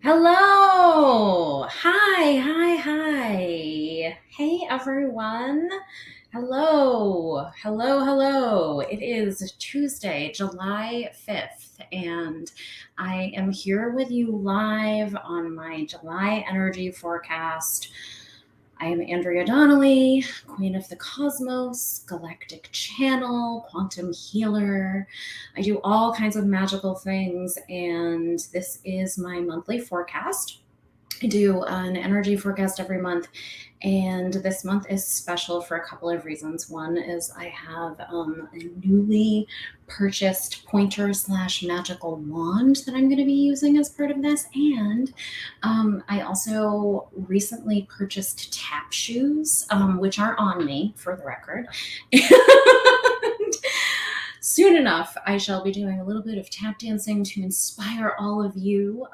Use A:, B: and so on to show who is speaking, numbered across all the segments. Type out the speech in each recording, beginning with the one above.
A: Hello. Hi. Hey, everyone. Hello. It is Tuesday, July 5th, and I am here with you live on my July energy forecast. I am Andrea Donnelly, Queen of the Cosmos, Galactic Channel, Quantum Healer. I do all kinds of magical things, and this is my monthly forecast. I do an energy forecast every month, and this month is special for a couple of reasons. One is I have a newly purchased pointer slash magical wand that I'm going to be using as part of this, and I also recently purchased tap shoes, which are on me for the record. And soon enough, I shall be doing a little bit of tap dancing to inspire all of you.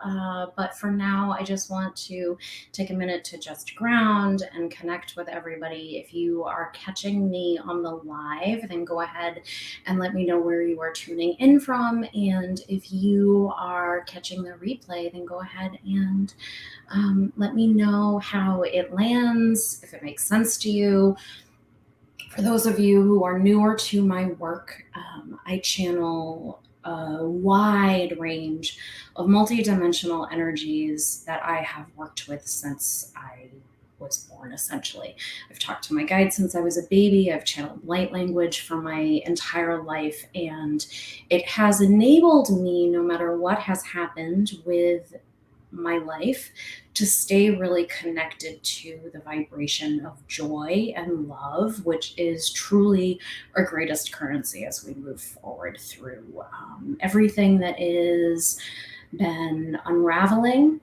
A: But for now, I just want to take a minute to just ground and connect with everybody. If you are catching me on the live, then go ahead and let me know where you are tuning in from. And if you are catching the replay, then go ahead and let me know how it lands, if it makes sense to you. For those of you who are newer to my work, I channel a wide range of multidimensional energies that I have worked with since I was born, essentially. I've talked to my guides since I was a baby. I've channeled light language for my entire life, and it has enabled me, no matter what has happened with my life, to stay really connected to the vibration of joy and love, which is truly our greatest currency as we move forward through everything that is been unraveling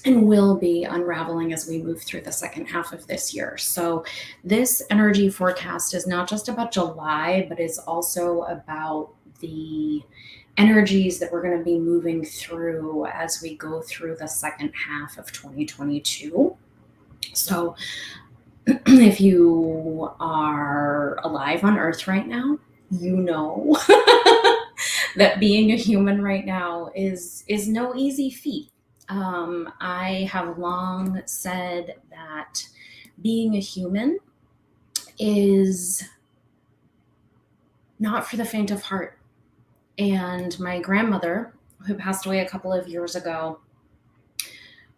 A: and will be unraveling as we move through the second half of this year. So this energy forecast is not just about July, but is also about the energies that we're going to be moving through as we go through the second half of 2022. So if you are alive on Earth right now, you know that being a human right now is no easy feat. I have long said that being a human is not for the faint of heart. And my grandmother, who passed away a couple of years ago,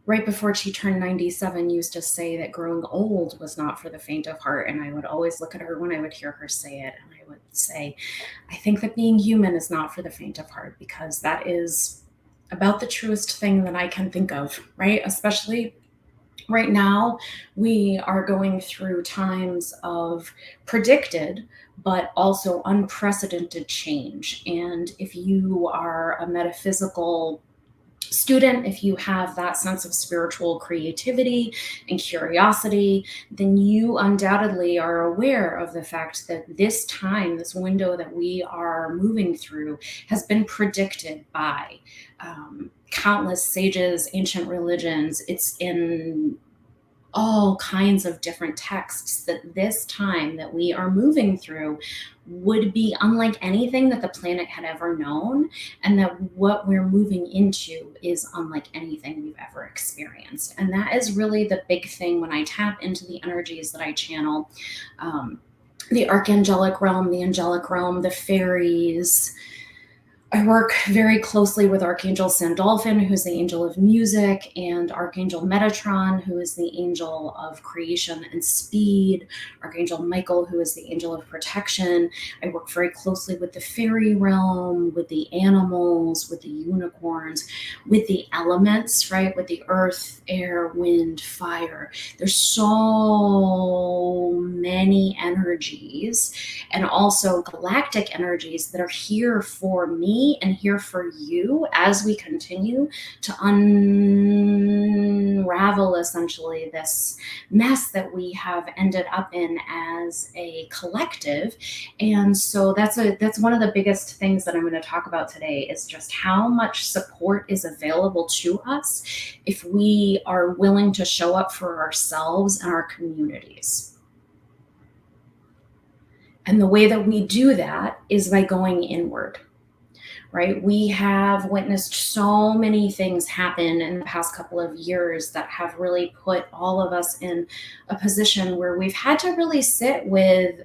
A: right before she turned 97, used to say that growing old was not for the faint of heart. And I would always look at her when I would hear her say it, and I would say, I think that being human is not for the faint of heart, because that is about the truest thing that I can think of, right? Especially right now, we are going through times of predicted but also unprecedented change. And if you are a metaphysical student, if you have that sense of spiritual creativity and curiosity, then you undoubtedly are aware of the fact that this time, this window that we are moving through, has been predicted by countless sages, ancient religions. It's in all kinds of different texts that this time that we are moving through would be unlike anything that the planet had ever known, and that what we're moving into is unlike anything we've ever experienced. And that is really the big thing when I tap into the energies that I channel. The archangelic realm, the angelic realm, the fairies. I work very closely with Archangel Sandalphon, who's the angel of music, and Archangel Metatron, who is the angel of creation and speed, Archangel Michael, who is the angel of protection. I work very closely with the fairy realm, with the animals, with the unicorns, with the elements, right? With the earth, air, wind, fire. There's so many energies, and also galactic energies that are here for me and here for you as we continue to unravel essentially this mess that we have ended up in as a collective. And so that's one of the biggest things that I'm going to talk about today, is just how much support is available to us if we are willing to show up for ourselves and our communities. And the way that we do that is by going inward. right? We have witnessed so many things happen in the past couple of years that have really put all of us in a position where we've had to really sit with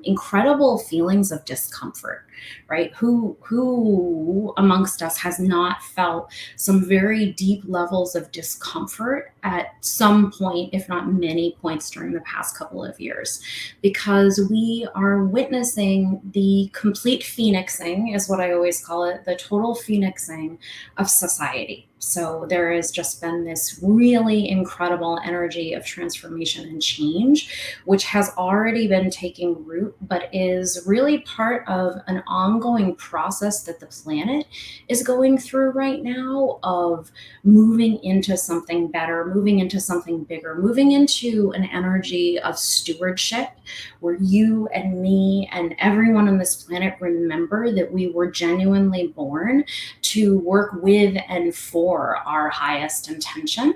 A: incredible feelings of discomfort, right? Who amongst us has not felt some very deep levels of discomfort at some point, if not many points during the past couple of years? Because we are witnessing the complete phoenixing, is what I always call it, the total phoenixing of society. So there has just been this really incredible energy of transformation and change, which has already been taking root, but is really part of an ongoing process that the planet is going through right now of moving into something better, moving into something bigger, moving into an energy of stewardship where you and me and everyone on this planet remember that we were genuinely born to work with and for our highest intention.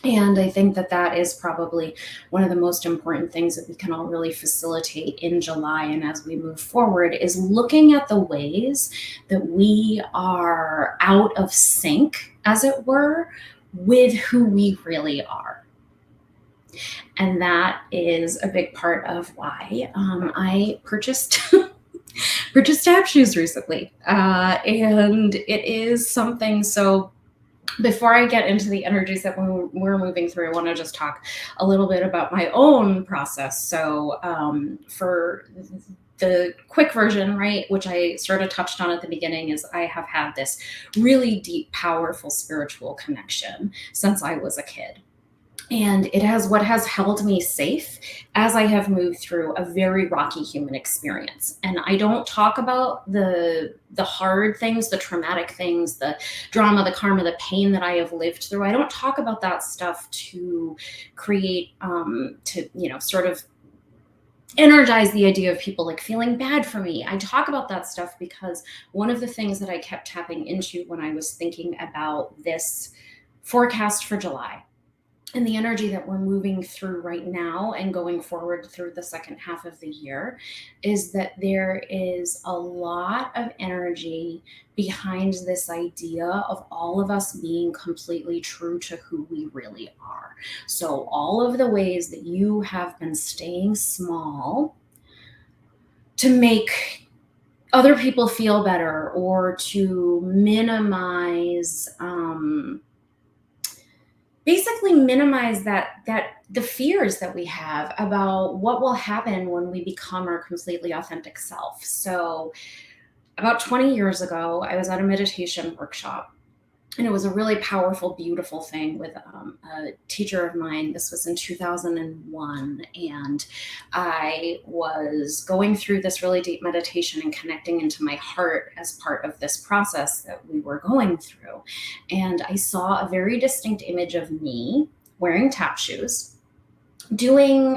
A: And I think that that is probably one of the most important things that we can all really facilitate in July and as we move forward is looking at the ways that we are out of sync, as it were, with who we really are. And that is a big part of why I purchased tap shoes recently. And it is something so. Before I get into the energies that we're moving through, I want to just talk a little bit about my own process. So for the quick version, right, which I sort of touched on at the beginning, is I have had this really deep, powerful spiritual connection since I was a kid. And it has what has held me safe as I have moved through a very rocky human experience. And I don't talk about the hard things, the traumatic things, the drama, the karma, the pain that I have lived through. I don't talk about that stuff to create sort of energize the idea of people like feeling bad for me. I talk about that stuff because one of the things that I kept tapping into when I was thinking about this forecast for July and the energy that we're moving through right now and going forward through the second half of the year is that there is a lot of energy behind this idea of all of us being completely true to who we really are. So all of the ways that you have been staying small to make other people feel better or to minimize basically minimize that the fears that we have about what will happen when we become our completely authentic self. So about 20 years ago, I was at a meditation workshop, and it was a really powerful, beautiful thing with a teacher of mine. This was in 2001, and I was going through this really deep meditation and connecting into my heart as part of this process that we were going through. And I saw a very distinct image of me wearing tap shoes, doing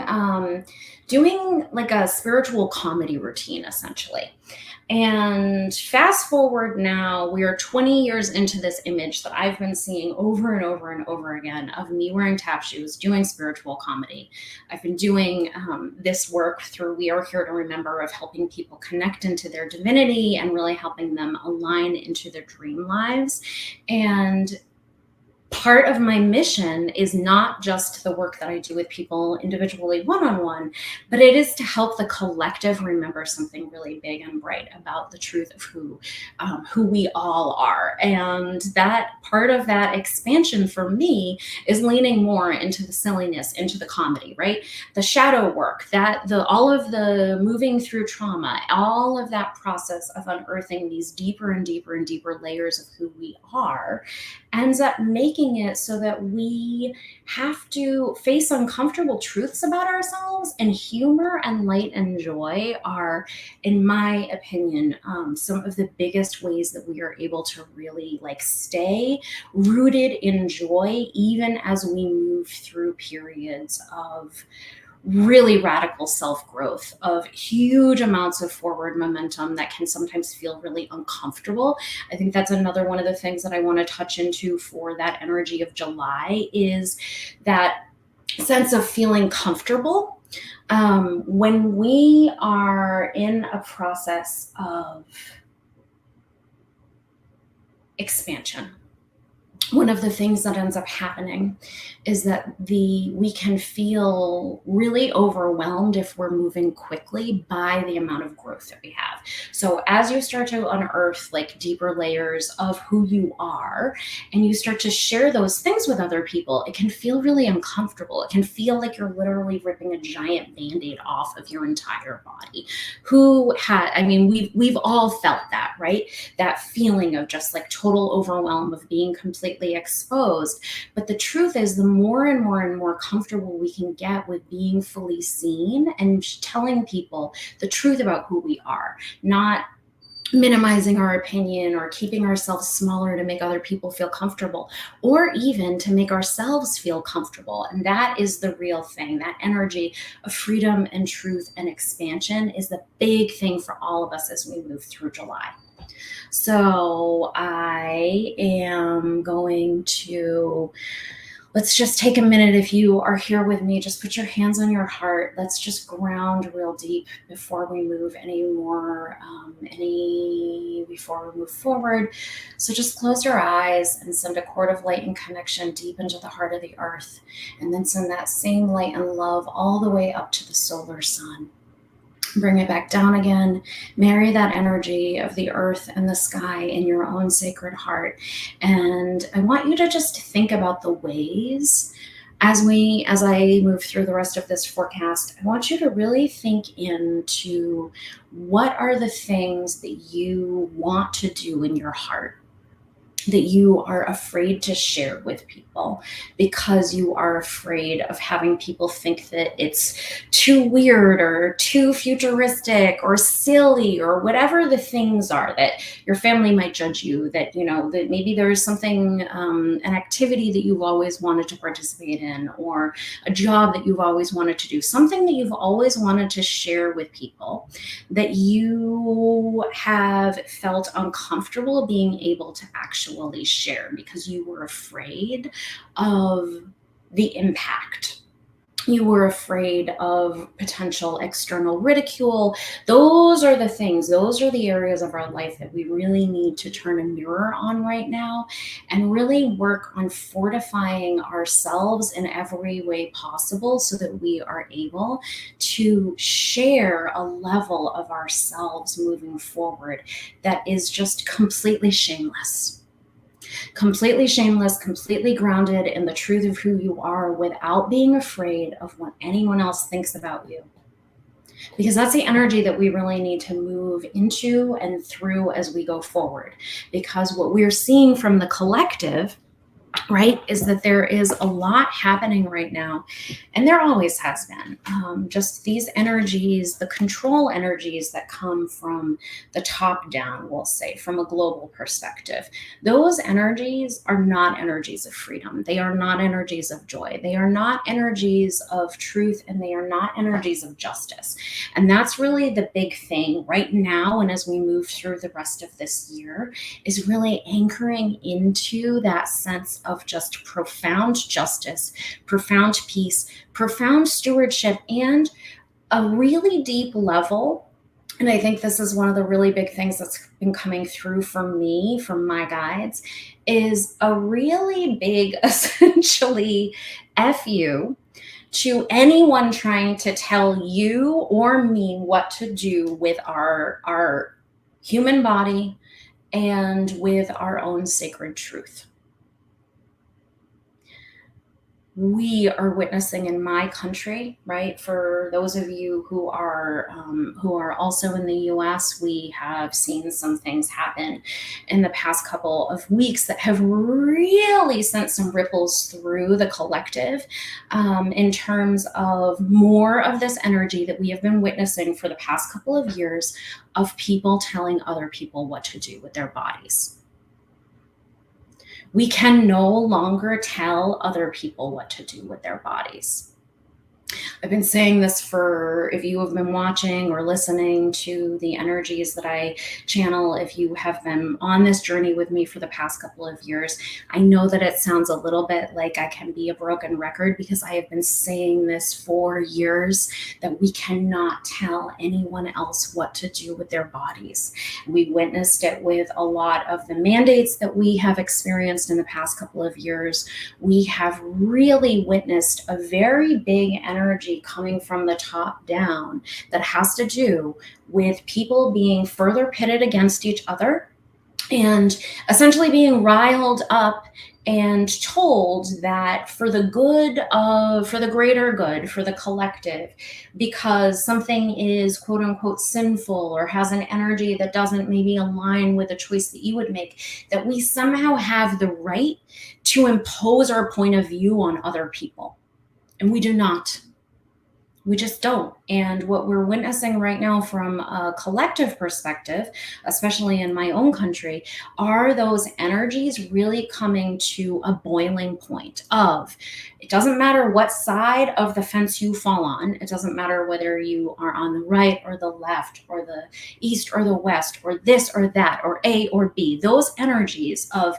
A: like a spiritual comedy routine, essentially. And fast forward now, we are 20 years into this image that I've been seeing over and over and over again of me wearing tap shoes, doing spiritual comedy. I've been doing this work through We Are Here to Remember of helping people connect into their divinity and really helping them align into their dream lives. And part of my mission is not just the work that I do with people individually one-on-one, but it is to help the collective remember something really big and bright about the truth of who we all are. And that part of that expansion for me is leaning more into the silliness, into the comedy, right? The shadow work, all of the moving through trauma, all of that process of unearthing these deeper and deeper and deeper layers of who we are ends up making it so that we have to face uncomfortable truths about ourselves, and humor and light and joy are, in my opinion, some of the biggest ways that we are able to really stay rooted in joy, even as we move through periods of really radical self-growth, of huge amounts of forward momentum that can sometimes feel really uncomfortable. I think that's another one of the things that I want to touch into for that energy of July, is that sense of feeling comfortable. When we are in a process of expansion. One of the things that ends up happening is that we can feel really overwhelmed if we're moving quickly by the amount of growth that we have. So as you start to unearth like deeper layers of who you are and you start to share those things with other people, it can feel really uncomfortable. It can feel like you're literally ripping a giant band-aid off of your entire body. We've all felt that, right? That feeling of just like total overwhelm, of being completely exposed. But the truth is, the more and more and more comfortable we can get with being fully seen and telling people the truth about who we are, not minimizing our opinion or keeping ourselves smaller to make other people feel comfortable, or even to make ourselves feel comfortable. And that is the real thing. That energy of freedom and truth and expansion is the big thing for all of us as we move through July. So I am going to, let's just take a minute. If you are here with me, just put your hands on your heart. Let's just ground real deep before we move before we move forward. So just close your eyes and send a cord of light and connection deep into the heart of the earth. And then send that same light and love all the way up to the solar sun. Bring it back down again. Marry that energy of the earth and the sky in your own sacred heart. And I want you to just think about the ways as I move through the rest of this forecast. I want you to really think into what are the things that you want to do in your heart, that you are afraid to share with people because you are afraid of having people think that it's too weird or too futuristic or silly or whatever the things are that your family might judge you, that, you know, that maybe there is something, an activity that you've always wanted to participate in, or a job that you've always wanted to do, something that you've always wanted to share with people that you have felt uncomfortable being able to actually share because you were afraid of the impact. You were afraid of potential external ridicule. Those are the things, those are the areas of our life that we really need to turn a mirror on right now and really work on fortifying ourselves in every way possible so that we are able to share a level of ourselves moving forward that is just completely shameless. Completely shameless, completely grounded in the truth of who you are without being afraid of what anyone else thinks about you. Because that's the energy that we really need to move into and through as we go forward. Because what we're seeing from the collective, right, is that there is a lot happening right now, and there always has been. Just these energies, the control energies that come from the top down, we'll say, from a global perspective, those energies are not energies of freedom. They are not energies of joy. They are not energies of truth, and they are not energies of justice. And that's really the big thing right now, and as we move through the rest of this year, is really anchoring into that sense of just profound justice, profound peace, profound stewardship, and a really deep level. And I think this is one of the really big things that's been coming through for me, from my guides, is a really big, essentially, F you to anyone trying to tell you or me what to do with our human body and with our own sacred truth. We are witnessing in my country, right? For those of you who are also in the U.S., we have seen some things happen in the past couple of weeks that have really sent some ripples through the collective, in terms of more of this energy that we have been witnessing for the past couple of years of people telling other people what to do with their bodies. We can no longer tell other people what to do with their bodies. I've been saying this for, if you have been watching or listening to the energies that I channel, if you have been on this journey with me for the past couple of years, I know that it sounds a little bit like I can be a broken record because I have been saying this for years, that we cannot tell anyone else what to do with their bodies. We witnessed it with a lot of the mandates that we have experienced in the past couple of years. We have really witnessed a very big energy coming from the top down that has to do with people being further pitted against each other and essentially being riled up and told that for the good of, for the greater good, for the collective, because something is quote unquote sinful or has an energy that doesn't maybe align with a choice that you would make, that we somehow have the right to impose our point of view on other people. And we do not. We just don't. And what we're witnessing right now from a collective perspective, especially in my own country, are those energies really coming to a boiling point of, it doesn't matter what side of the fence you fall on. It doesn't matter whether you are on the right or the left or the east or the west or this or that or A or B. Those energies of,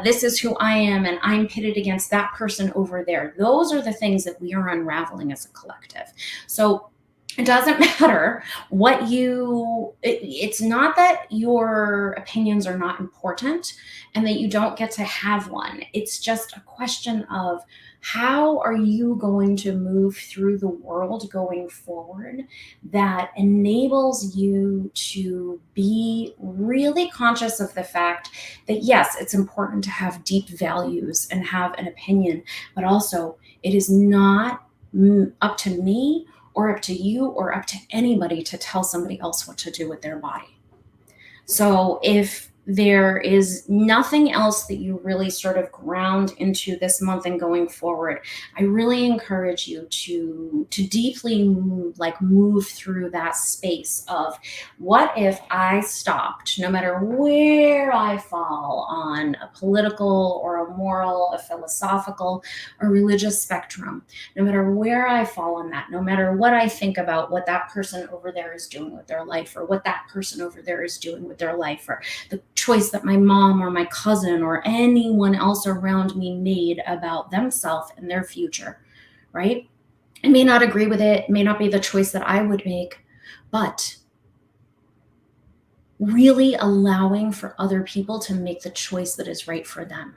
A: this is who I am and I'm pitted against that person over there. Those are the things that we are unraveling as a collective. So it doesn't matter what it's not that your opinions are not important and that you don't get to have one. It's just a question of, how are you going to move through the world going forward that enables you to be really conscious of the fact that, yes, it's important to have deep values and have an opinion, but also it is not up to me or up to you or up to anybody to tell somebody else what to do with their body. So if there is nothing else that you really sort of ground into this month and going forward, I really encourage you to deeply move through that space of, what if I stopped, no matter where I fall on a political or a moral, a philosophical or religious spectrum, no matter where I fall on that, no matter what I think about what that person over there is doing with their life, or what that person over there is doing with their life, or the choice that my mom or my cousin or anyone else around me made about themselves and their future, right? I may not agree with it, it may not be the choice that I would make, but really allowing for other people to make the choice that is right for them.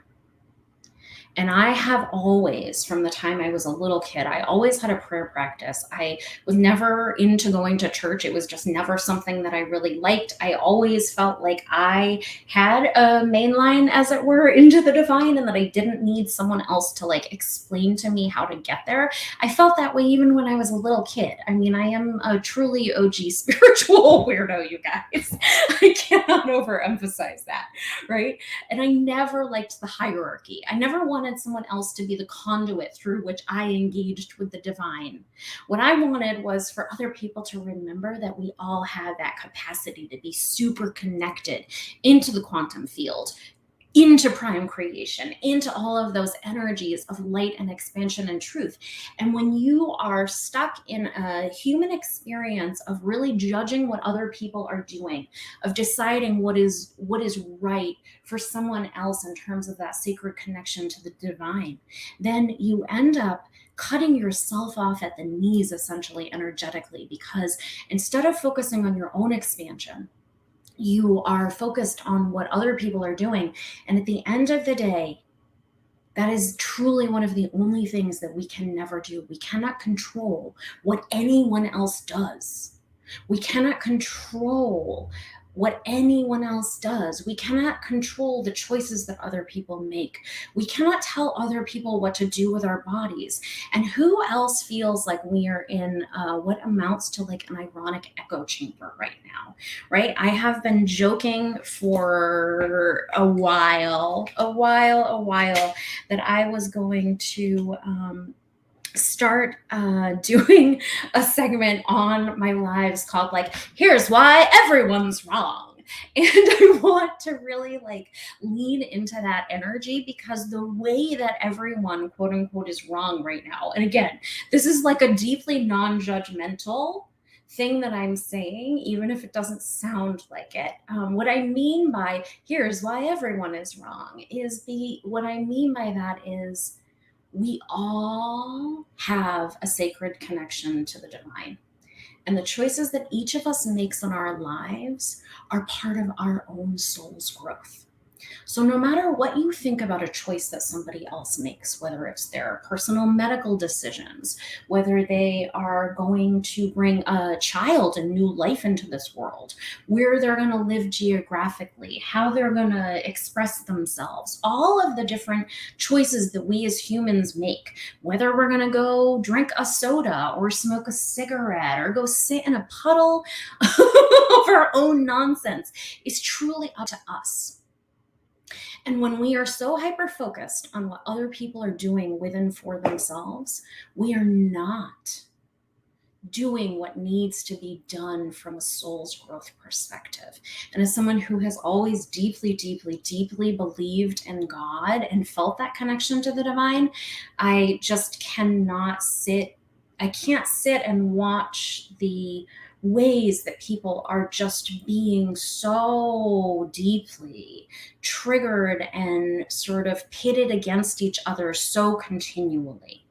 A: And I have always, from the time I was a little kid, I always had a prayer practice. I was never into going to church. It was just never something that I really liked. I always felt like I had a main line, as it were, into the divine, and that I didn't need someone else to explain to me how to get there. I felt that way even when I was a little kid. I mean, I am a truly OG spiritual weirdo, you guys. I cannot overemphasize that, right? And I never liked the hierarchy. I never wanted someone else to be the conduit through which I engaged with the divine. What I wanted was for other people to remember that we all have that capacity to be super connected into the quantum field, into prime creation, into all of those energies of light and expansion and truth. And when you are stuck in a human experience of really judging what other people are doing, of deciding what is right for someone else in terms of that sacred connection to the divine, then you end up cutting yourself off at the knees, essentially energetically, because instead of focusing on your own expansion, you are focused on what other people are doing. And at the end of the day, that is truly one of the only things that we can never do. We cannot control what anyone else does. We cannot control what anyone else does. We cannot control the choices that other people make. We cannot tell other people what to do with our bodies. And who else feels like we are in what amounts to an ironic echo chamber right now, right? I have been joking for a while that I was going to start doing a segment on my lives called here's why everyone's wrong. And I want to really like lean into that energy, because the way that everyone, quote unquote, is wrong right now. And again, this is like a deeply non-judgmental thing that I'm saying, even if it doesn't sound like it. What I mean by here's why everyone is wrong is what I mean by that is we all have a sacred connection to the divine. And the choices that each of us makes in our lives are part of our own soul's growth. So, no matter what you think about a choice that somebody else makes, whether it's their personal medical decisions, whether they are going to bring a child and new life into this world, where they're going to live geographically, how they're going to express themselves, all of the different choices that we as humans make, whether we're going to go drink a soda or smoke a cigarette or go sit in a puddle of our own nonsense, is truly up to us. And when we are so hyper focused on what other people are doing with and for themselves, we are not doing what needs to be done from a soul's growth perspective. And as someone who has always deeply, deeply, deeply believed in God and felt that connection to the divine, I just I can't sit and watch the ways that people are just being so deeply triggered and sort of pitted against each other so continually.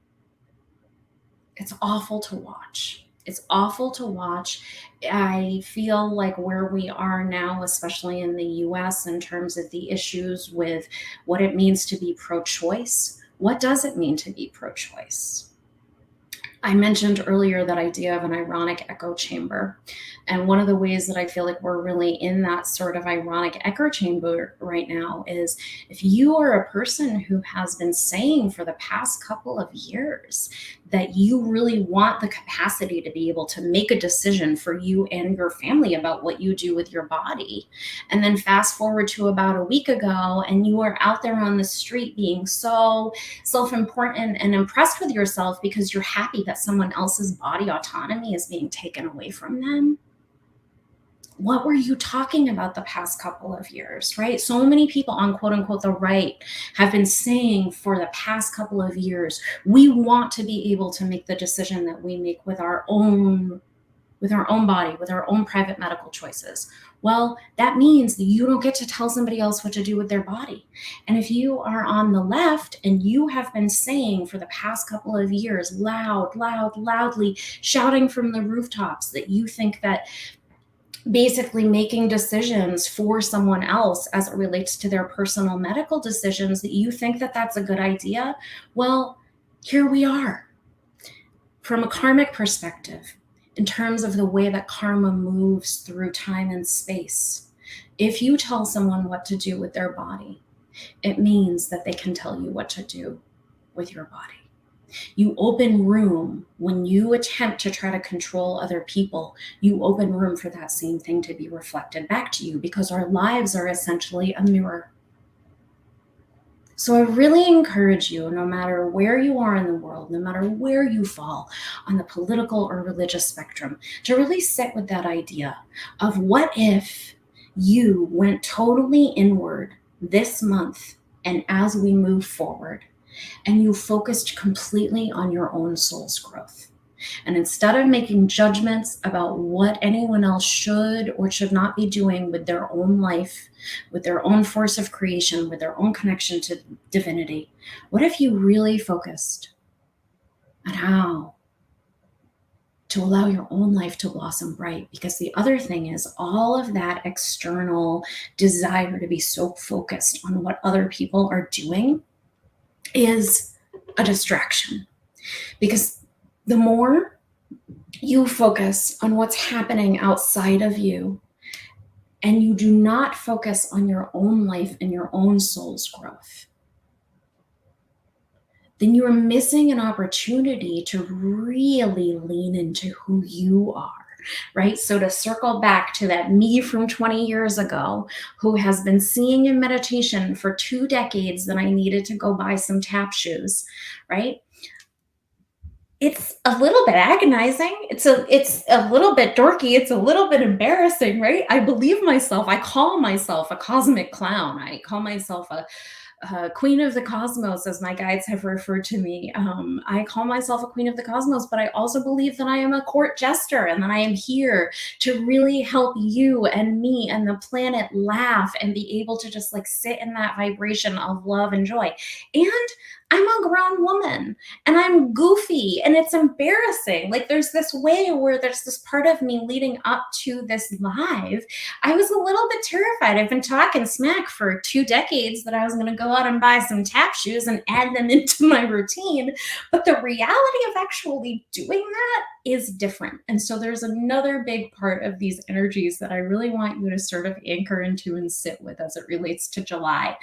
A: It's awful to watch. It's awful to watch. I feel like where we are now, especially in the US, in terms of the issues with what it means to be pro-choice. What does it mean to be pro-choice? I mentioned earlier that idea of an ironic echo chamber. And one of the ways that I feel like we're really in that sort of ironic echo chamber right now is if you are a person who has been saying for the past couple of years that you really want the capacity to be able to make a decision for you and your family about what you do with your body. And then fast forward to about a week ago, and you are out there on the street being so self-important and impressed with yourself because you're happy that someone else's body autonomy is being taken away from them. What were you talking about the past couple of years, right? So many people on quote unquote the right have been saying for the past couple of years, we want to be able to make the decision that we make with our own body, with our own private medical choices. Well, that means that you don't get to tell somebody else what to do with their body. And if you are on the left and you have been saying for the past couple of years, loudly shouting from the rooftops that you think that basically making decisions for someone else as it relates to their personal medical decisions, that you think that that's a good idea, well, here we are. From a karmic perspective, in terms of the way that karma moves through time and space, if you tell someone what to do with their body, it means that they can tell you what to do with your body. You open room when you attempt to try to control other people, you open room for that same thing to be reflected back to you, because our lives are essentially a mirror. So I really encourage you, no matter where you are in the world, no matter where you fall on the political or religious spectrum, to really sit with that idea of what if you went totally inward this month and as we move forward, and you focused completely on your own soul's growth. And instead of making judgments about what anyone else should or should not be doing with their own life, with their own force of creation, with their own connection to divinity, what if you really focused on how to allow your own life to blossom bright? Because the other thing is, all of that external desire to be so focused on what other people are doing is a distraction. Because the more you focus on what's happening outside of you and you do not focus on your own life and your own soul's growth, then you are missing an opportunity to really lean into who you are. Right? So to circle back to that me from 20 years ago, who has been seeing in meditation for 2 decades that I needed to go buy some tap shoes, right? it's a little bit agonizing. It's a little bit dorky. It's a little bit embarrassing, right? I believe myself. I call myself a cosmic clown. I call myself a queen of the cosmos, as my guides have referred to me. I call myself a queen of the cosmos, but I also believe that I am a court jester and that I am here to really help you and me and the planet laugh and be able to just like sit in that vibration of love and joy. And I'm a grown woman and I'm goofy and it's embarrassing. Like there's this way where there's this part of me leading up to this live. I was a little bit terrified. I've been talking smack for 2 decades that I was going to go out and buy some tap shoes and add them into my routine. But the reality of actually doing that is different. And so there's another big part of these energies that I really want you to sort of anchor into and sit with as it relates to July,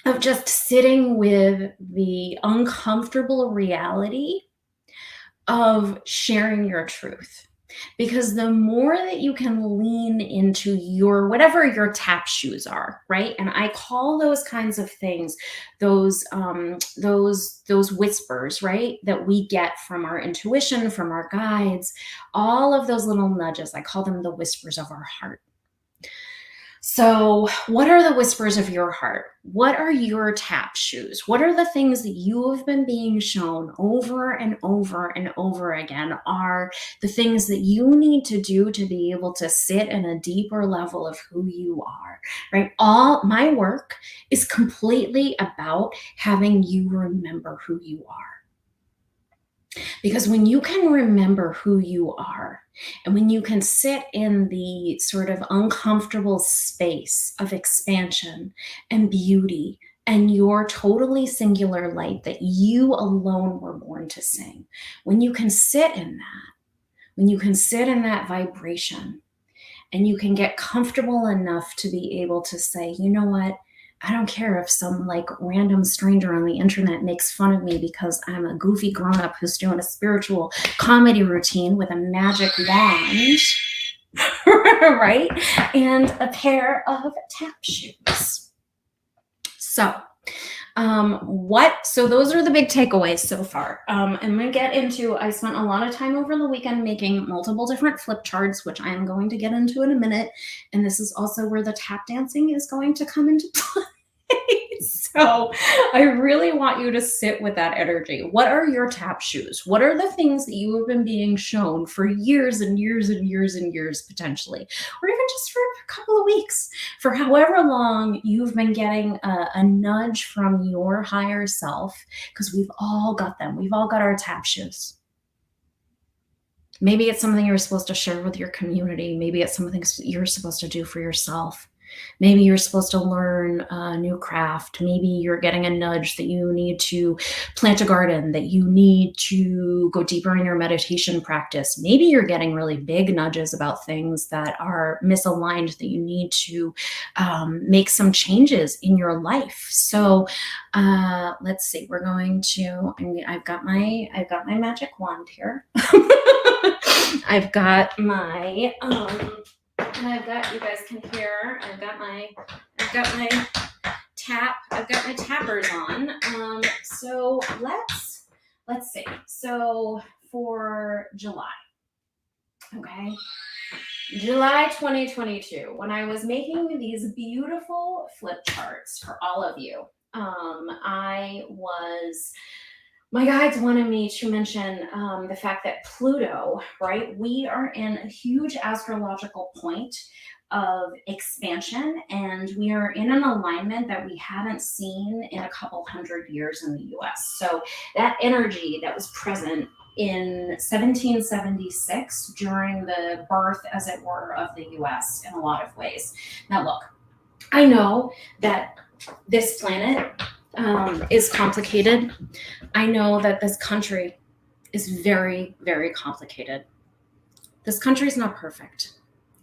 A: of just sitting with the uncomfortable reality of sharing your truth. Because the more that you can lean into your whatever your tap shoes are, right? And I call those kinds of things those whispers, right? That we get from our intuition, from our guides, all of those little nudges. I call them the whispers of our heart. So, what are the whispers of your heart? What are your tap shoes? What are the things that you have been being shown over and over and over again are the things that you need to do to be able to sit in a deeper level of who you are, right? All my work is completely about having you remember who you are. Because when you can remember who you are, and when you can sit in the sort of uncomfortable space of expansion and beauty and your totally singular light that you alone were born to sing, when you can sit in that, when you can sit in that vibration, and you can get comfortable enough to be able to say, you know what? I don't care if some like random stranger on the internet makes fun of me because I'm a goofy grown-up who's doing a spiritual comedy routine with a magic wand, right? And a pair of tap shoes. So so those are the big takeaways so far. I'm going to get into, I spent a lot of time over the weekend making multiple different flip charts, which I am going to get into in a minute. And this is also where the tap dancing is going to come into play. So I really want you to sit with that energy. What are your tap shoes? What are the things that you have been being shown for years and years and years and years potentially, or even just for a couple of weeks, for however long you've been getting a nudge from your higher self, because we've all got them. We've all got our tap shoes. Maybe it's something you're supposed to share with your community. Maybe it's something you're supposed to do for yourself. Maybe you're supposed to learn a new craft. Maybe you're getting a nudge that you need to plant a garden, that you need to go deeper in your meditation practice. Maybe you're getting really big nudges about things that are misaligned, that you need to make some changes in your life. So let's see. We're going to. I've got my magic wand here. I've got my. And I've got, you guys can hear, I've got my tappers on. So let's see. So for July, okay, July 2022, when I was making these beautiful flip charts for all of you, my guides wanted me to mention the fact that Pluto, right? We are in a huge astrological point of expansion, and we are in an alignment that we haven't seen in a couple hundred years in the US. So that energy that was present in 1776 during the birth, as it were, of the US in a lot of ways. Now, look, I know that this planet is complicated. I know that this country is very, very complicated. This country is not perfect.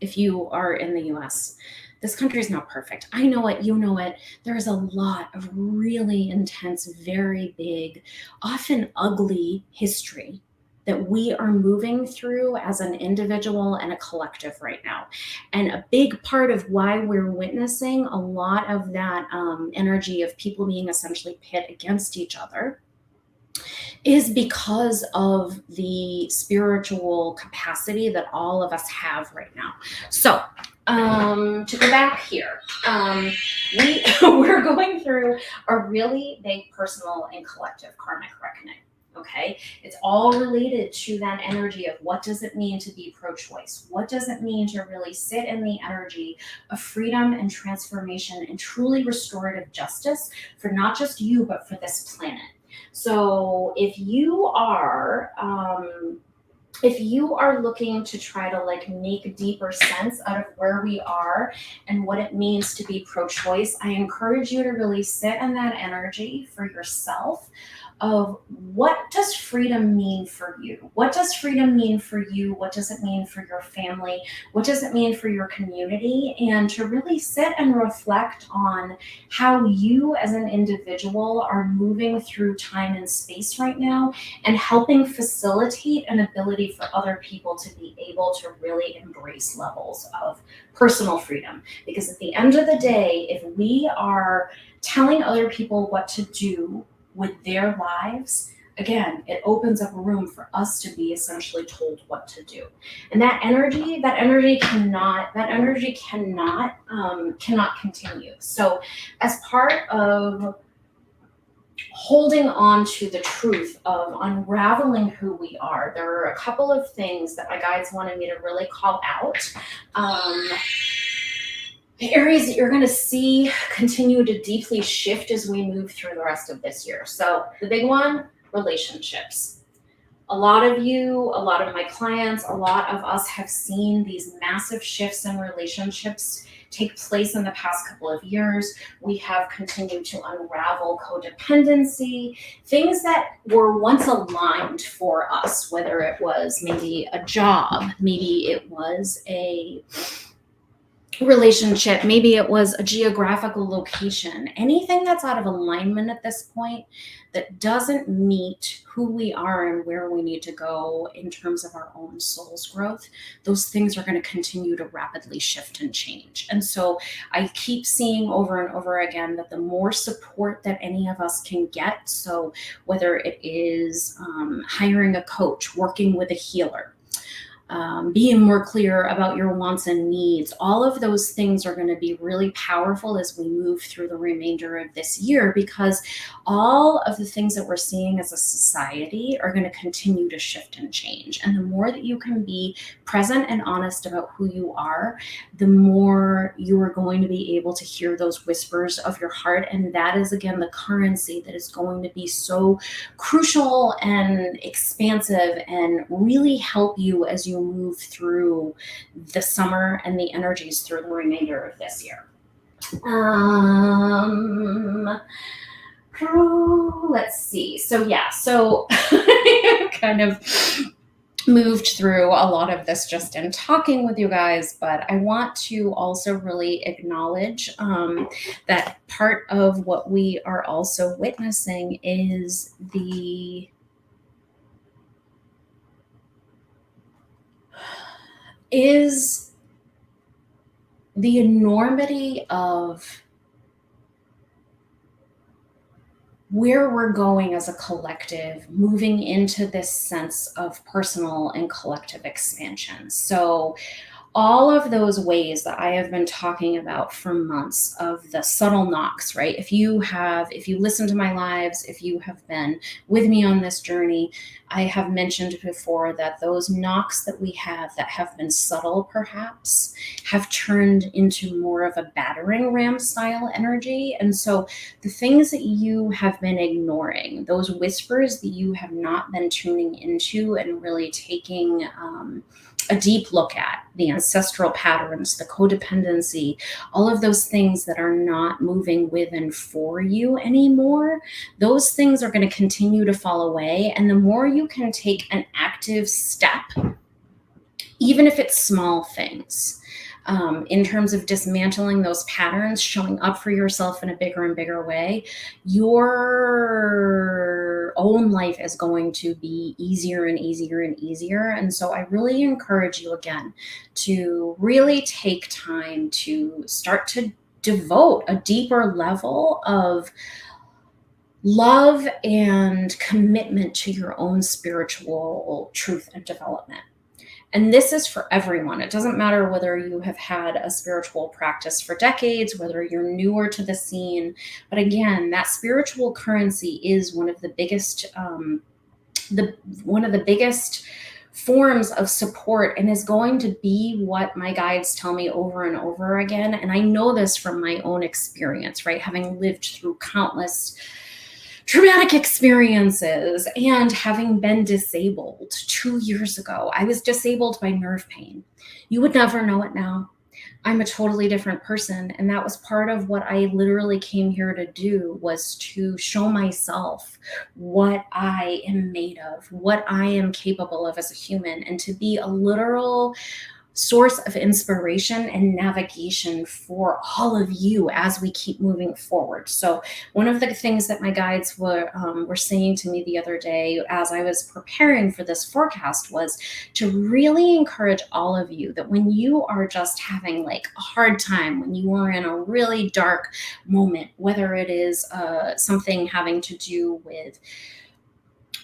A: If you are in the US, this country is not perfect. I know it, you know it. There's a lot of really intense, very big, often ugly history that we are moving through as an individual and a collective right now. And a big part of why we're witnessing a lot of that energy of people being essentially pit against each other is because of the spiritual capacity that all of us have right now. So, to go back here, we're going through a really big personal and collective karmic reckoning. Okay, it's all related to that energy of what does it mean to be pro-choice? What does it mean to really sit in the energy of freedom and transformation and truly restorative justice for not just you, but for this planet? So if you are looking to try to like make deeper sense out of where we are and what it means to be pro-choice, I encourage you to really sit in that energy for yourself of what does freedom mean for you? What does freedom mean for you? What does it mean for your family? What does it mean for your community? And to really sit and reflect on how you as an individual are moving through time and space right now and helping facilitate an ability for other people to be able to really embrace levels of personal freedom. Because at the end of the day, if we are telling other people what to do with their lives, again, it opens up room for us to be essentially told what to do. And cannot continue. So as part of holding on to the truth of unraveling who we are, there are a couple of things that my guides wanted me to really call out. The areas that you're going to see continue to deeply shift as we move through the rest of this year. So the big one, relationships. A lot of my clients, a lot of us have seen these massive shifts in relationships take place in the past couple of years. We have continued to unravel codependency, things that were once aligned for us, whether it was maybe a job, maybe it was a relationship, maybe it was a geographical location, anything that's out of alignment at this point that doesn't meet who we are and where we need to go in terms of our own soul's growth, those things are going to continue to rapidly shift and change. And so I keep seeing over and over again that the more support that any of us can get, so whether it is hiring a coach, working with a healer, being more clear about your wants and needs. All of those things are going to be really powerful as we move through the remainder of this year, because all of the things that we're seeing as a society are going to continue to shift and change. And the more that you can be present and honest about who you are, the more you are going to be able to hear those whispers of your heart. And that is, again, the currency that is going to be so crucial and expansive and really help you as you move through the summer and the energies through the remainder of this year. Let's see. So kind of moved through a lot of this just in talking with you guys, but I want to also really acknowledge that part of what we are also witnessing is the enormity of where we're going as a collective, moving into this sense of personal and collective expansion. So all of those ways that I have been talking about for months of the subtle knocks, right? If you listen to my lives, if you have been with me on this journey, I have mentioned before that those knocks that we have that have been subtle perhaps have turned into more of a battering ram style energy. And so the things that you have been ignoring, those whispers that you have not been tuning into and really taking a deep look at, the ancestral patterns, the codependency, all of those things that are not moving with and for you anymore, those things are going to continue to fall away. And the more you can take an active step, even if it's small things, in terms of dismantling those patterns, showing up for yourself in a bigger and bigger way, your own life is going to be easier and easier and easier. And so I really encourage you again to really take time to start to devote a deeper level of love and commitment to your own spiritual truth and development. And this is for everyone. It doesn't matter whether you have had a spiritual practice for decades, whether you're newer to the scene. But again, that spiritual currency is one of the biggest forms of support, and is going to be what my guides tell me over and over again. And I know this from my own experience, right? Having lived through countless traumatic experiences and having been disabled 2 years ago. I was disabled by nerve pain. You would never know it now. I'm a totally different person. And that was part of what I literally came here to do, was to show myself what I am made of, what I am capable of as a human, and to be a literal source of inspiration and navigation for all of you as we keep moving forward. So one of the things that my guides were saying to me the other day as I was preparing for this forecast was to really encourage all of you that when you are just having like a hard time, when you are in a really dark moment, whether it is something having to do with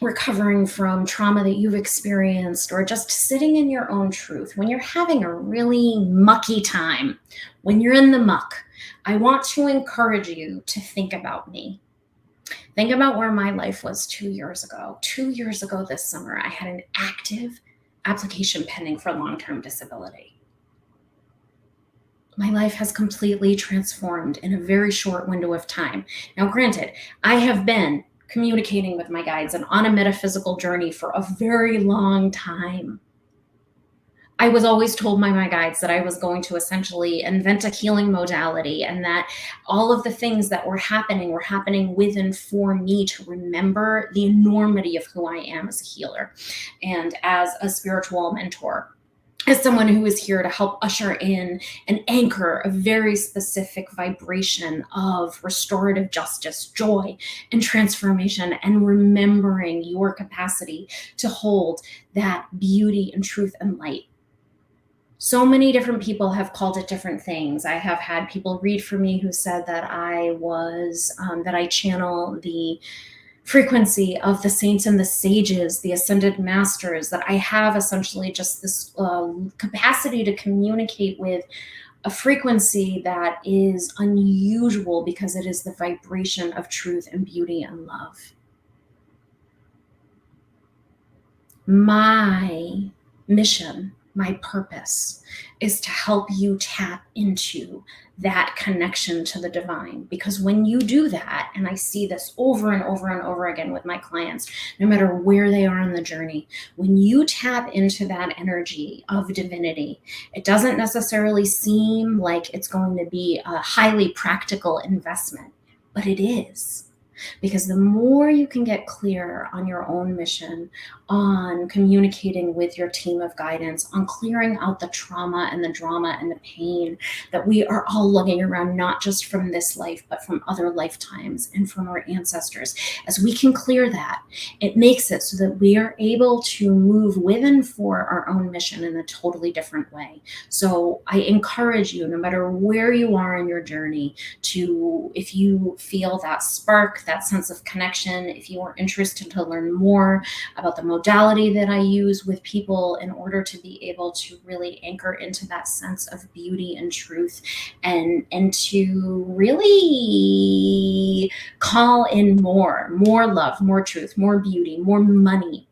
A: recovering from trauma that you've experienced, or just sitting in your own truth, when you're having a really mucky time, when you're in the muck, I want to encourage you to think about me. Think about where my life was 2 years ago. 2 years ago this summer, I had an active application pending for long-term disability. My life has completely transformed in a very short window of time. Now, granted, I have been communicating with my guides and on a metaphysical journey for a very long time. I was always told by my guides that I was going to essentially invent a healing modality, and that all of the things that were happening with and for me to remember the enormity of who I am as a healer and as a spiritual mentor, as someone who is here to help usher in and anchor a very specific vibration of restorative justice, joy, and transformation, and remembering your capacity to hold that beauty and truth and light. So many different people have called it different things. I have had people read for me who said that that I channel the frequency of the saints and the sages, the ascended masters, that I have essentially just this capacity to communicate with a frequency that is unusual because it is the vibration of truth and beauty and love. My mission, my purpose, is to help you tap into that connection to the divine. Because when you do that, and I see this over and over and over again with my clients, no matter where they are on the journey, when you tap into that energy of divinity, it doesn't necessarily seem like it's going to be a highly practical investment, but it is. Because the more you can get clear on your own mission, on communicating with your team of guidance, on clearing out the trauma and the drama and the pain that we are all lugging around, not just from this life, but from other lifetimes and from our ancestors, as we can clear that, it makes it so that we are able to move with and for our own mission in a totally different way. So I encourage you, no matter where you are in your journey, to, if you feel that spark, that sense of connection, if you are interested to learn more about the modality that I use with people in order to be able to really anchor into that sense of beauty and truth, and to really call in more love, more truth, more beauty, more money,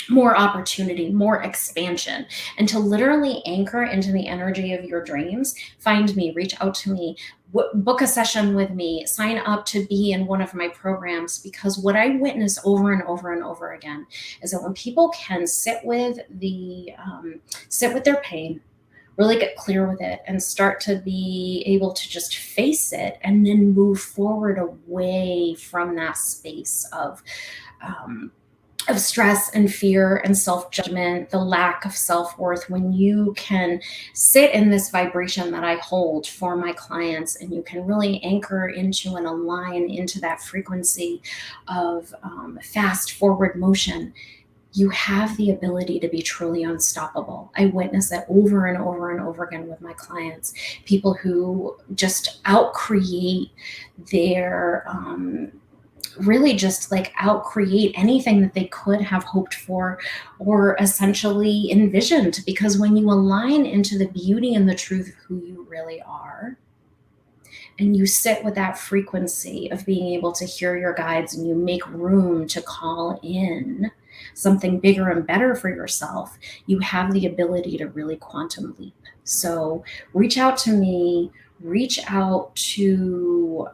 A: more opportunity, more expansion, and to literally anchor into the energy of your dreams, find me, reach out to me, book a session with me, sign up to be in one of my programs. Because what I witness over and over and over again is that when people can sit with their pain, really get clear with it, and start to be able to just face it, and then move forward away from that space of stress and fear and self-judgment, the lack of self-worth, when you can sit in this vibration that I hold for my clients, and you can really anchor into and align into that frequency of fast forward motion, you have the ability to be truly unstoppable. I witness that over and over and over again with my clients, people who just outcreate their really just like outcreate anything that they could have hoped for or essentially envisioned. Because when you align into the beauty and the truth of who you really are, and you sit with that frequency of being able to hear your guides, and you make room to call in something bigger and better for yourself, you have the ability to really quantum leap. So reach out to me, reach out to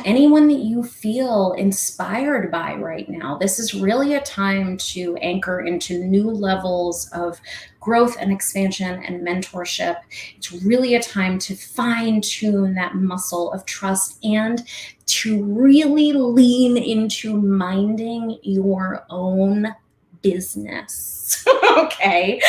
A: anyone that you feel inspired by right now. This is really a time to anchor into new levels of growth and expansion and mentorship. It's really a time to fine tune that muscle of trust and to really lean into minding your own business. Okay.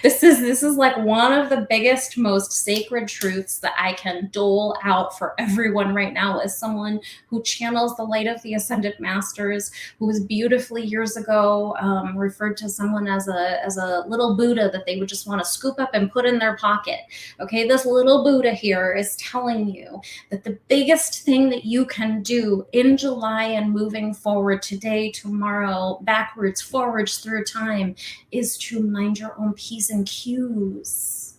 A: This is like one of the biggest, most sacred truths that I can dole out for everyone right now, as someone who channels the light of the ascended masters, who was beautifully years ago referred to someone as a little Buddha that they would just want to scoop up and put in their pocket. Okay, this little Buddha here is telling you that the biggest thing that you can do in July and moving forward, today, tomorrow, backwards, forwards through time, is to mind your own P's and Q's.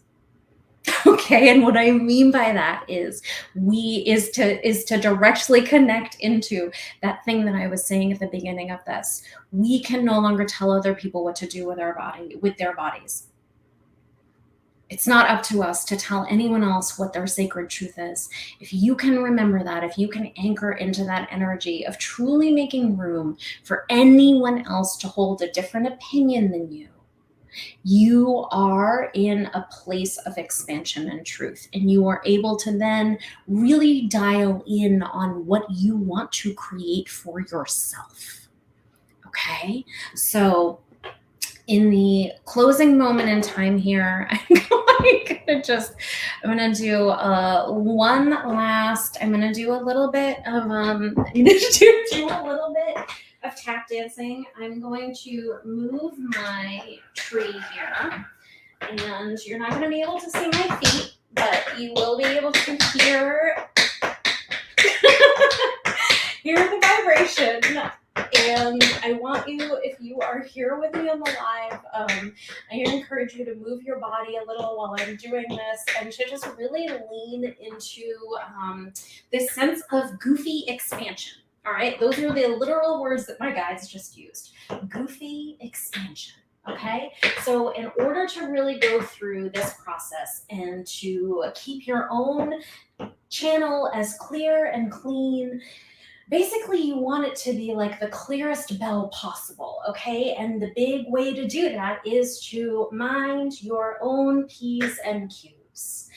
A: Okay, and what I mean by that is to directly connect into that thing that I was saying at the beginning of this. We can no longer tell other people what to do with their bodies. It's not up to us to tell anyone else what their sacred truth is. If you can remember that, if you can anchor into that energy of truly making room for anyone else to hold a different opinion than you are in a place of expansion and truth, and you are able to then really dial in on what you want to create for yourself. Okay, so in the closing moment in time here, I'm gonna do a little bit of tap dancing. I'm going to move my tree here, and you're not going to be able to see my feet, but you will be able to hear the vibration. And I want you, if you are here with me on the live, I encourage you to move your body a little while I'm doing this, and to just really lean into this sense of goofy expansion. All right, those are the literal words that my guides just used. Goofy expansion. Okay, so in order to really go through this process and to keep your own channel as clear and clean, basically you want it to be like the clearest bell possible, okay? And the big way to do that is to mind your own P's and Q's.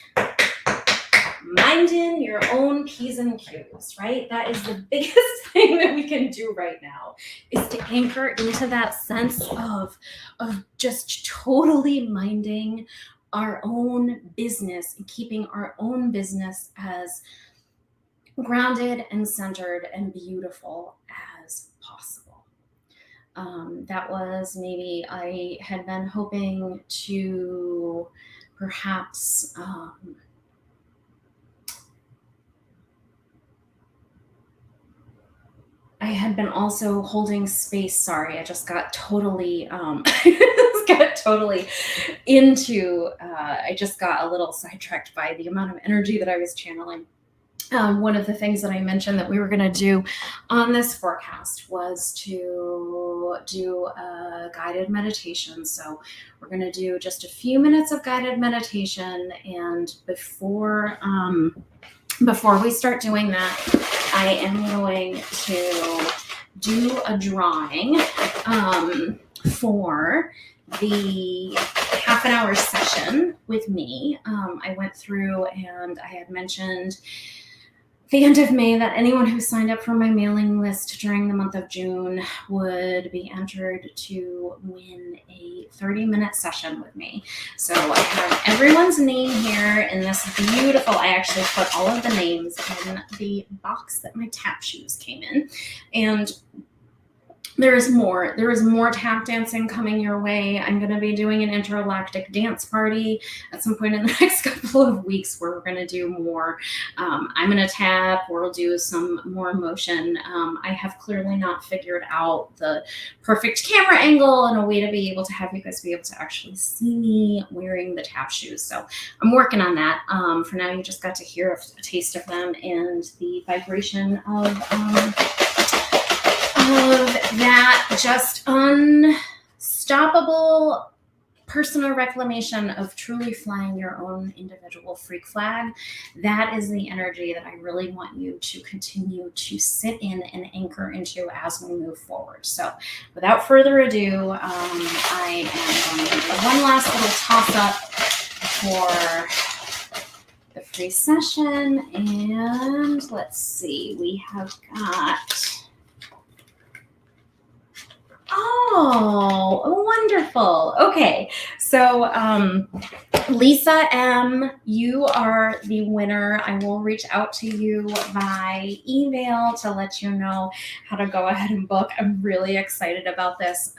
A: Minding your own P's and Q's, right? That is the biggest thing that we can do right now, is to anchor into that sense of just totally minding our own business and keeping our own business as grounded and centered and beautiful as possible. That was maybe, I had been hoping to perhaps I had been also holding space. Sorry, I just got totally I just got a little sidetracked by the amount of energy that I was channeling. One of the things that I mentioned that we were going to do on this forecast was to do a guided meditation. So we're going to do just a few minutes of guided meditation. And before we start doing that, I am going to do a drawing for the half an hour session with me. I went through and I had mentioned the end of May that anyone who signed up for my mailing list during the month of June would be entered to win a 30-minute session with me. So I have everyone's name here in this beautiful, I actually put all of the names in the box that my tap shoes came in. And There is more. There is more tap dancing coming your way. I'm going to be doing an intergalactic dance party at some point in the next couple of weeks where we're going to do more. I'm going to tap. We'll do some more motion. I have clearly not figured out the perfect camera angle and a way to be able to have you guys be able to actually see me wearing the tap shoes. So I'm working on that. For now, you just got to hear a taste of them and the vibration of that just unstoppable personal reclamation of truly flying your own individual freak flag. That is the energy that I really want you to continue to sit in and anchor into as we move forward. So without further ado, I am going to do one last little toss up for the free session. And let's see, we have got... Oh, wonderful. Okay. So, Lisa M., you are the winner. I will reach out to you by email to let you know how to go ahead and book. I'm really excited about this.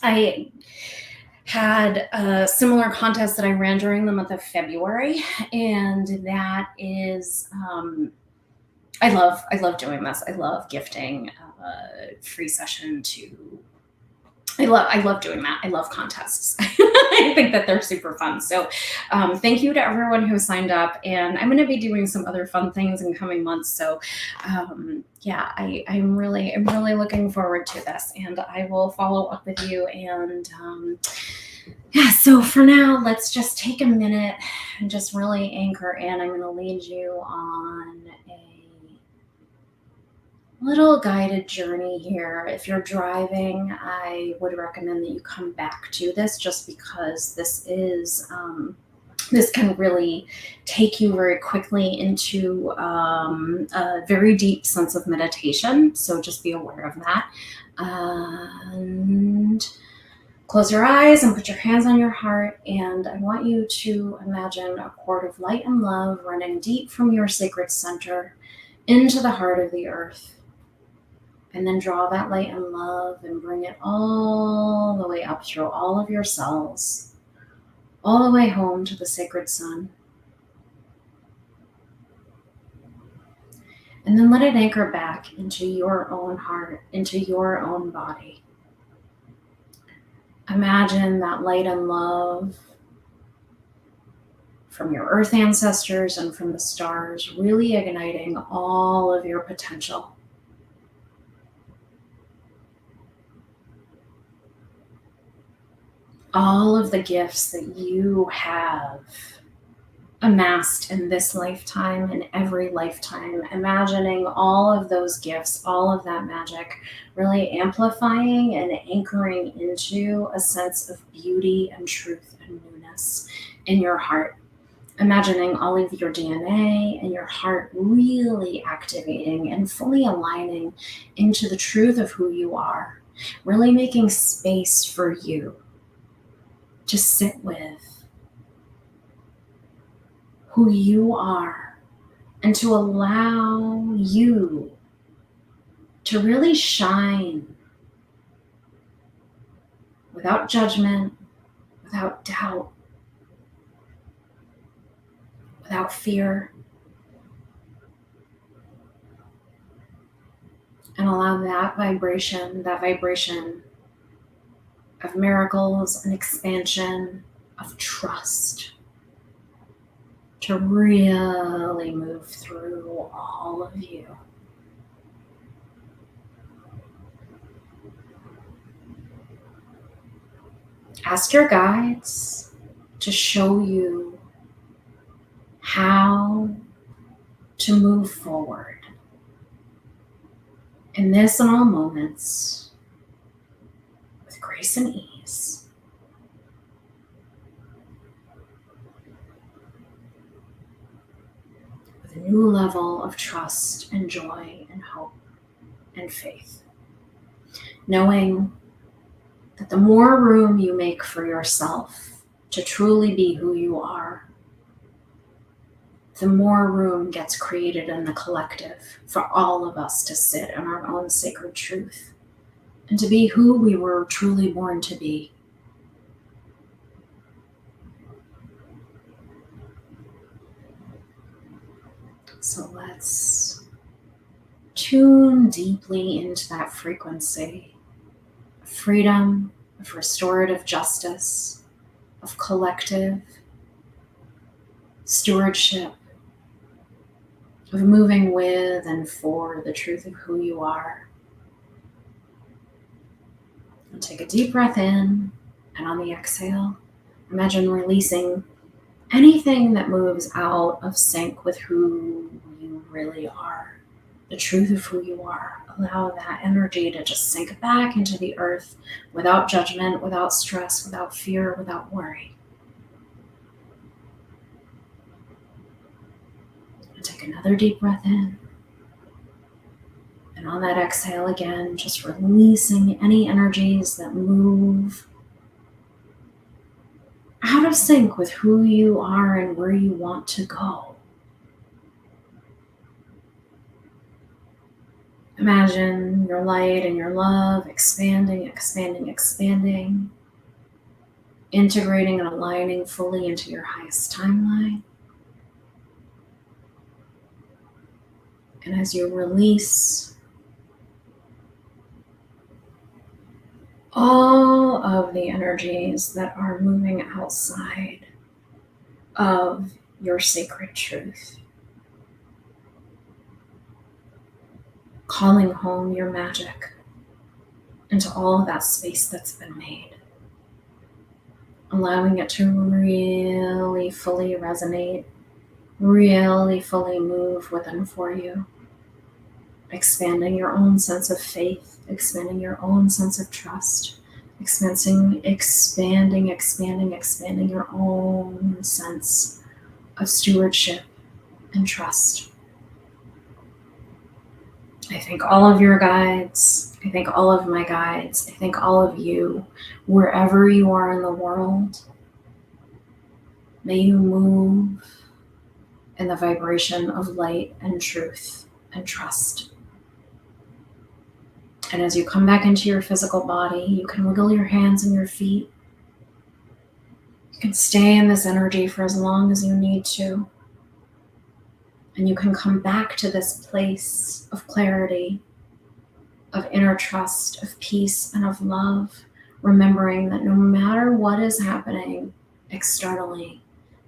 A: I had a similar contest that I ran during the month of February, and that is, I love doing this. I love gifting a free session to, I love doing that. I love contests. I think that they're super fun. So thank you to everyone who signed up, and I'm going to be doing some other fun things in coming months. So yeah, I'm really looking forward to this, and I will follow up with you. And yeah, so for now, let's just take a minute and just really anchor in. I'm going to lead you on a little guided journey here. If you're driving, I would recommend that you come back to this, just because this is this can really take you very quickly into a very deep sense of meditation. So just be aware of that. And close your eyes and put your hands on your heart. And I want you to imagine a cord of light and love running deep from your sacred center into the heart of the earth. And then draw that light and love and bring it all the way up through all of your cells, all the way home to the sacred sun. And then let it anchor back into your own heart, into your own body. Imagine that light and love from your earth ancestors and from the stars, really igniting all of your potential. All of the gifts that you have amassed in this lifetime and every lifetime, imagining all of those gifts, all of that magic, really amplifying and anchoring into a sense of beauty and truth and newness in your heart. Imagining all of your DNA and your heart really activating and fully aligning into the truth of who you are, really making space for you to sit with who you are and to allow you to really shine without judgment, without doubt, without fear. And allow that vibration of miracles and expansion, of trust, to really move through all of you. Ask your guides to show you how to move forward in this and all moments, grace and ease. With a new level of trust and joy and hope and faith. Knowing that the more room you make for yourself to truly be who you are, the more room gets created in the collective for all of us to sit in our own sacred truth and to be who we were truly born to be. So let's tune deeply into that frequency of freedom, of restorative justice, of collective stewardship, of moving with and for the truth of who you are. And take a deep breath in, and on the exhale, imagine releasing anything that moves out of sync with who you really are, the truth of who you are. Allow that energy to just sink back into the earth without judgment, without stress, without fear, without worry. And take another deep breath in. And on that exhale again, just releasing any energies that move out of sync with who you are and where you want to go. Imagine your light and your love expanding, expanding, expanding, integrating and aligning fully into your highest timeline. And as you release all of the energies that are moving outside of your sacred truth, calling home your magic into all of that space that's been made, allowing it to really fully resonate, really fully move within for you, expanding your own sense of faith, expanding your own sense of trust, expanding your own sense of stewardship and trust. I thank all of your guides. I thank all of my guides. I thank all of you, wherever you are in the world. May you move in the vibration of light and truth and trust. And as you come back into your physical body, you can wiggle your hands and your feet. You can stay in this energy for as long as you need to. And you can come back to this place of clarity, of inner trust, of peace, and of love, remembering that no matter what is happening externally,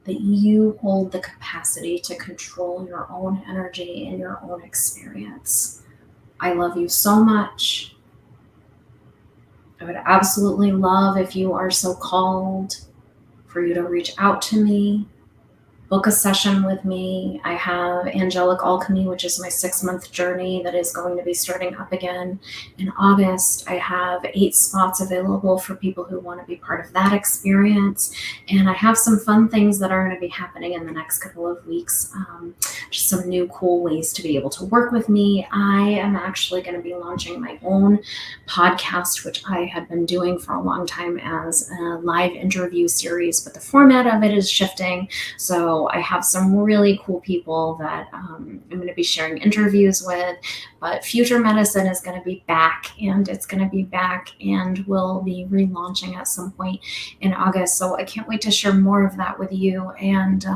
A: that you hold the capacity to control your own energy and your own experience. I love you so much. I would absolutely love, if you are so called, for you to reach out to me, book a session with me. I have Angelic Alchemy, which is my 6-month journey that is going to be starting up again in August. I have 8 spots available for people who want to be part of that experience. And I have some fun things that are going to be happening in the next couple of weeks. Just some new cool ways to be able to work with me. I am actually going to be launching my own podcast, which I had been doing for a long time as a live interview series, but the format of it is shifting. So I have some really cool people that I'm going to be sharing interviews with, but Future Medicine is going to be back, and it's going to be back and will be relaunching at some point in August. So I can't wait to share more of that with you. And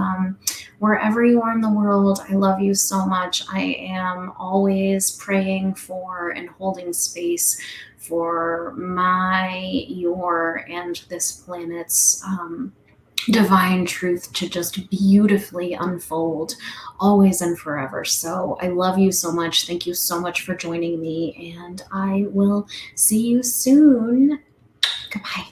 A: wherever you are in the world, I love you so much. I am always praying for and holding space for your, and this planet's divine truth to just beautifully unfold always and forever. So I love you so much. Thank you so much for joining me, and I will see you soon. Goodbye.